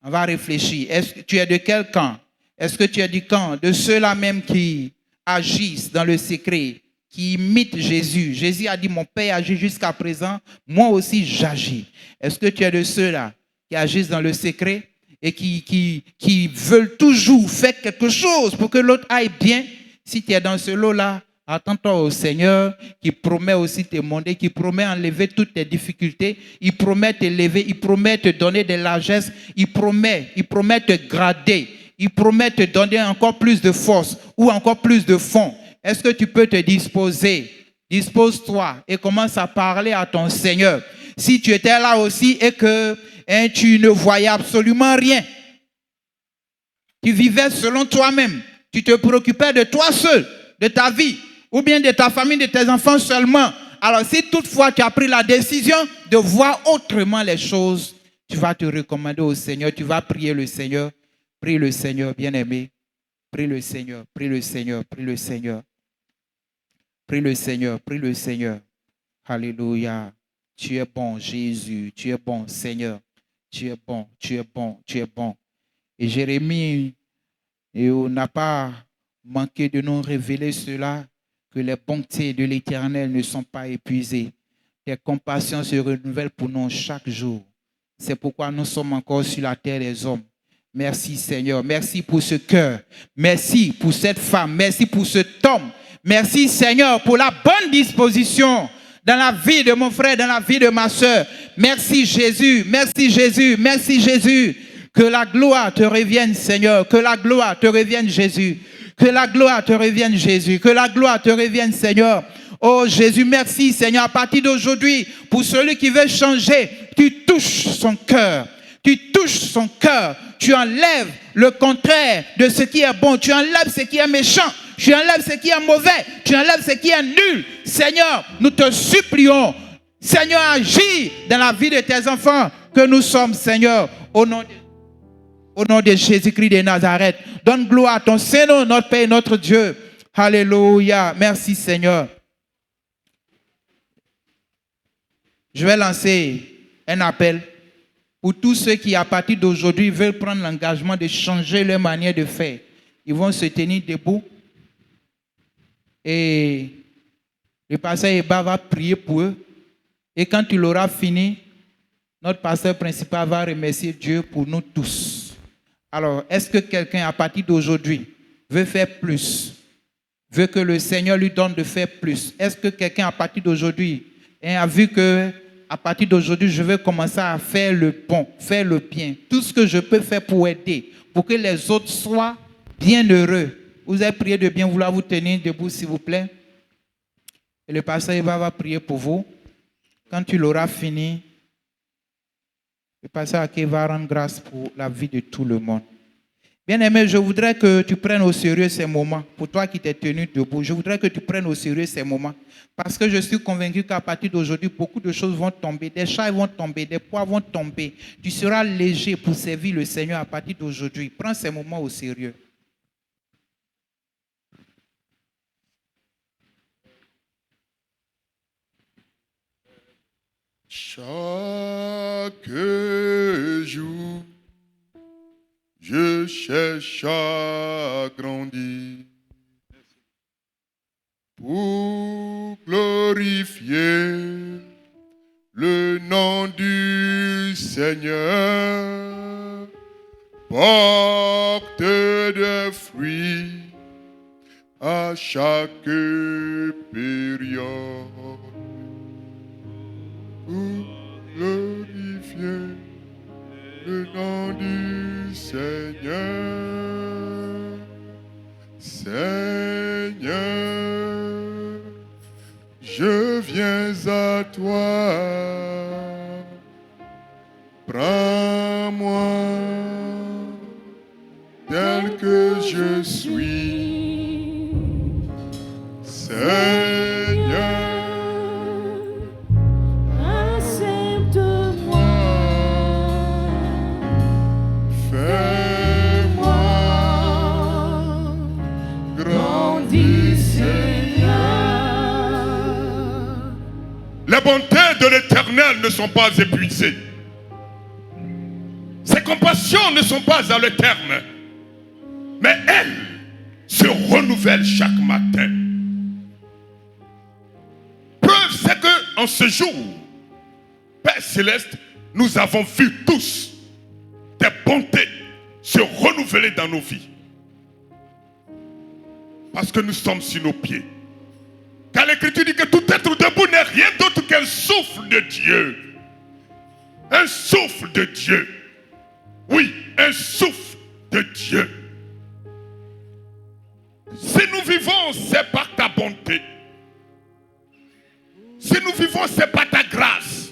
On va réfléchir. Est-ce que tu es de quel camp? Est-ce que tu es du camp de ceux-là même qui agissent dans le secret, qui imitent Jésus? Jésus a dit, mon Père agit jusqu'à présent, moi aussi j'agis. Est-ce que tu es de ceux-là qui agissent dans le secret et qui veulent toujours faire quelque chose pour que l'autre aille bien? Si tu es dans ce lot-là, attends-toi au Seigneur qui promet aussi te monter, qui promet enlever toutes tes difficultés, il promet t'élever, il promet te donner des largesses, il promet te grader, il promet te donner encore plus de force ou encore plus de fonds. Est-ce que tu peux te disposer? Dispose-toi et commence à parler à ton Seigneur. Si tu étais là aussi et que tu ne voyais absolument rien, tu vivais selon toi-même, tu te préoccupais de toi seul, de ta vie, ou bien de ta famille, de tes enfants seulement. Alors si toutefois tu as pris la décision de voir autrement les choses, tu vas te recommander au Seigneur, tu vas prier le Seigneur. Prie le Seigneur, bien-aimé. Prie le Seigneur, prie le Seigneur, prie le Seigneur. Prie le Seigneur, prie le Seigneur. Alléluia. Tu es bon, Jésus. Tu es bon, Seigneur. Tu es bon, tu es bon, tu es bon. Et Jérémie n'a pas manqué de nous révéler cela, que les bontés de l'Éternel ne sont pas épuisées. Tes compassions se renouvellent pour nous chaque jour. C'est pourquoi nous sommes encore sur la terre des hommes. Merci Seigneur. Merci pour ce cœur. Merci pour cette femme. Merci pour cet homme. Merci Seigneur pour la bonne disposition dans la vie de mon frère, dans la vie de ma soeur. Merci Jésus. Merci Jésus. Merci Jésus. Que la gloire te revienne Seigneur. Que la gloire te revienne Jésus. Que la gloire te revienne Jésus. Que la gloire te revienne Seigneur. Oh Jésus, merci Seigneur. À partir d'aujourd'hui, pour celui qui veut changer, tu touches son cœur. Tu touches son cœur. Tu enlèves le contraire de ce qui est bon. Tu enlèves ce qui est méchant. Tu enlèves ce qui est mauvais. Tu enlèves ce qui est nul. Seigneur, nous te supplions. Seigneur, agis dans la vie de tes enfants que nous sommes, Seigneur, au nom de Jésus-Christ de Nazareth. Donne gloire à ton Seigneur, notre Père et notre Dieu. Alléluia. Merci, Seigneur. Je vais lancer un appel pour tous ceux qui, à partir d'aujourd'hui, veulent prendre l'engagement de changer leur manière de faire. Ils vont se tenir debout et le pasteur Eba va prier pour eux. Et quand il aura fini, notre pasteur principal va remercier Dieu pour nous tous. Alors, est-ce que quelqu'un, à partir d'aujourd'hui, veut faire plus? Veut que le Seigneur lui donne de faire plus? Est-ce que quelqu'un, à partir d'aujourd'hui, a vu que à partir d'aujourd'hui, je vais commencer à faire le bon, faire le bien. Tout ce que je peux faire pour aider, pour que les autres soient bien heureux. Vous avez prié de bien vouloir vous tenir debout, s'il vous plaît. Et le pasteur Eva va prier pour vous. Quand tu l'auras fini, le pasteur Ake va rendre grâce pour la vie de tout le monde. Bien-aimé, je voudrais que tu prennes au sérieux ces moments. Pour toi qui t'es tenu debout, je voudrais que tu prennes au sérieux ces moments. Parce que je suis convaincu qu'à partir d'aujourd'hui, beaucoup de choses vont tomber. Des charges vont tomber, des poids vont tomber. Tu seras léger pour servir le Seigneur à partir d'aujourd'hui. Prends ces moments au sérieux. Chaque jour, je cherche à grandir pour glorifier le nom du Seigneur, porte de fruits à chaque période. Pour glorifier le nom du Seigneur. Seigneur, je viens à toi. Prends-moi tel que je suis. Seigneur, les bontés de l'Éternel ne sont pas épuisées. Ses compassions ne sont pas à l'éternel. Mais elles se renouvellent chaque matin. Preuve, c'est qu'en ce jour, Père Céleste, nous avons vu tous des bontés se renouveler dans nos vies. Parce que nous sommes sur nos pieds. Car l'Écriture dit que tout être debout n'est rien d'autre qu'un souffle de Dieu. Un souffle de Dieu. Oui, un souffle de Dieu. Si nous vivons, c'est par ta bonté. Si nous vivons, c'est par ta grâce.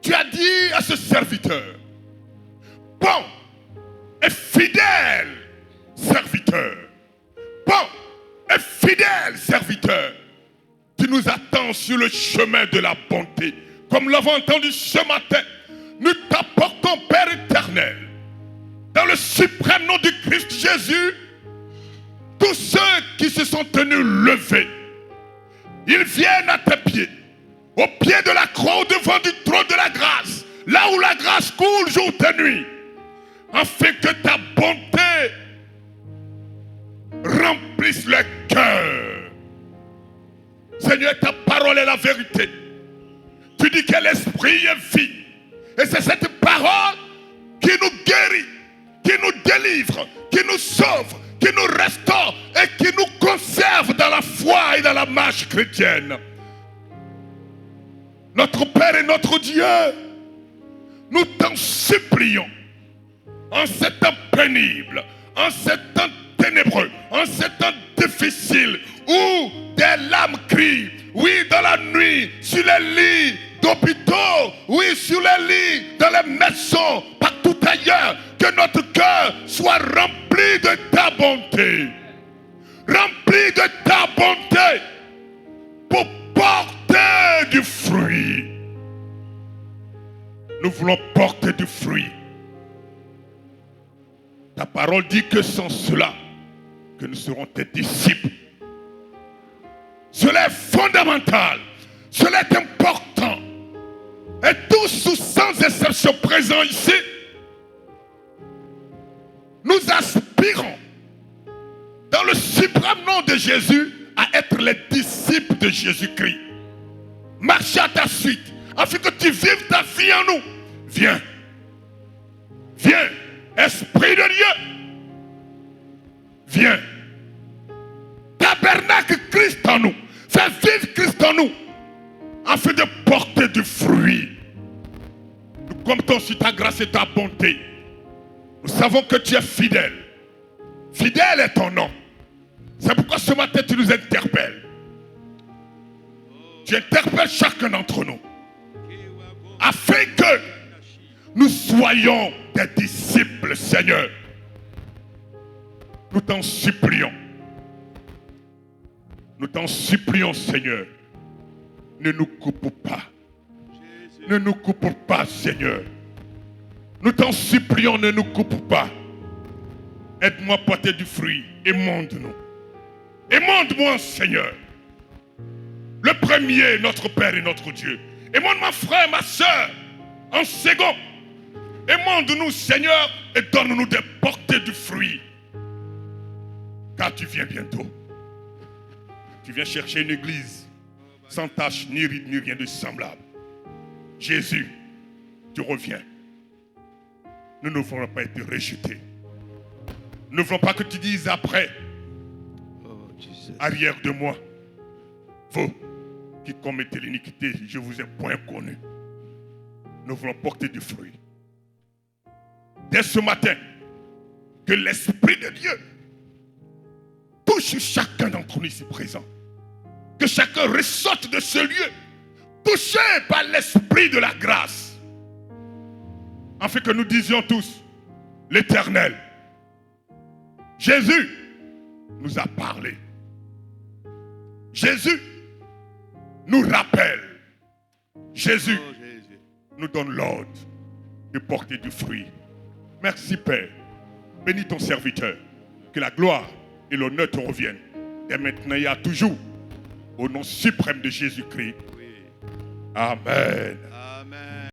Tu as dit à ce serviteur, bon et fidèle serviteur, bon et fidèle serviteur, tu nous attends sur le chemin de la bonté. Comme nous l'avons entendu ce matin, nous t'apportons, Père éternel, dans le suprême nom du Christ Jésus, tous ceux qui se sont tenus levés, ils viennent à tes pieds, au pied de la croix, au devant du trône de la grâce, là où la grâce coule jour et nuit, afin que ta bonté remplisse le cœur. Seigneur, ta parole est la vérité. Tu dis que l'esprit est vie. Et c'est cette parole qui nous guérit, qui nous délivre, qui nous sauve, qui nous restaure et qui nous conserve dans la foi et dans la marche chrétienne. Notre Père et notre Dieu, nous t'en supplions, en ces temps pénibles, en ces temps ténébreux, en ces temps difficiles, où des larmes crient, oui, dans la nuit, sur les lits d'hôpitaux, oui, sur les lits, dans les maisons, partout ailleurs, que notre cœur soit rempli de ta bonté. Rempli de ta bonté pour porter du fruit. Nous voulons porter du fruit. Ta parole dit que sans cela, que nous serons tes disciples. Cela est fondamental. Cela est important. Et tous, sans exception présents ici, nous aspirons, dans le suprême nom de Jésus, à être les disciples de Jésus-Christ. Marche à ta suite, afin que tu vives ta vie en nous. Viens. Viens, Esprit de Dieu. Viens. Tabernacle Christ en nous. Fais vivre Christ en nous, afin de porter du fruit. Nous comptons sur ta grâce et ta bonté. Nous savons que tu es fidèle. Fidèle est ton nom. C'est pourquoi ce matin tu nous interpelles. Tu interpelles chacun d'entre nous, afin que nous soyons tes disciples, Seigneur. Nous t'en supplions. Nous t'en supplions, Seigneur. Ne nous coupe pas. Ne nous coupe pas, Seigneur. Nous t'en supplions, ne nous coupe pas. Aide-moi à porter du fruit. Émonde-nous. Émonde-moi, Seigneur. Le premier, notre Père et notre Dieu. Émonde ma frère, ma soeur. En second. Émonde-nous, Seigneur, et donne-nous de porter du fruit. Car tu viens bientôt. Tu viens chercher une église sans tache, ni ride, ni rien de semblable. Jésus, tu reviens. Nous ne voulons pas être rejetés. Nous ne voulons pas que tu dises après, arrière de moi, vous qui commettez l'iniquité, je vous ai point connu. Nous voulons porter du fruit. Dès ce matin, que l'Esprit de Dieu touche chacun d'entre nous ici présents. Que chacun ressorte de ce lieu, touché par l'Esprit de la grâce. Afin que nous disions tous, l'Éternel, Jésus nous a parlé. Jésus nous rappelle. Jésus nous donne l'ordre de porter du fruit. Merci Père. Bénis ton serviteur. Que la gloire et l'honneur te reviennent. Dès maintenant et à toujours. Au nom suprême de Jésus-Christ. Amen.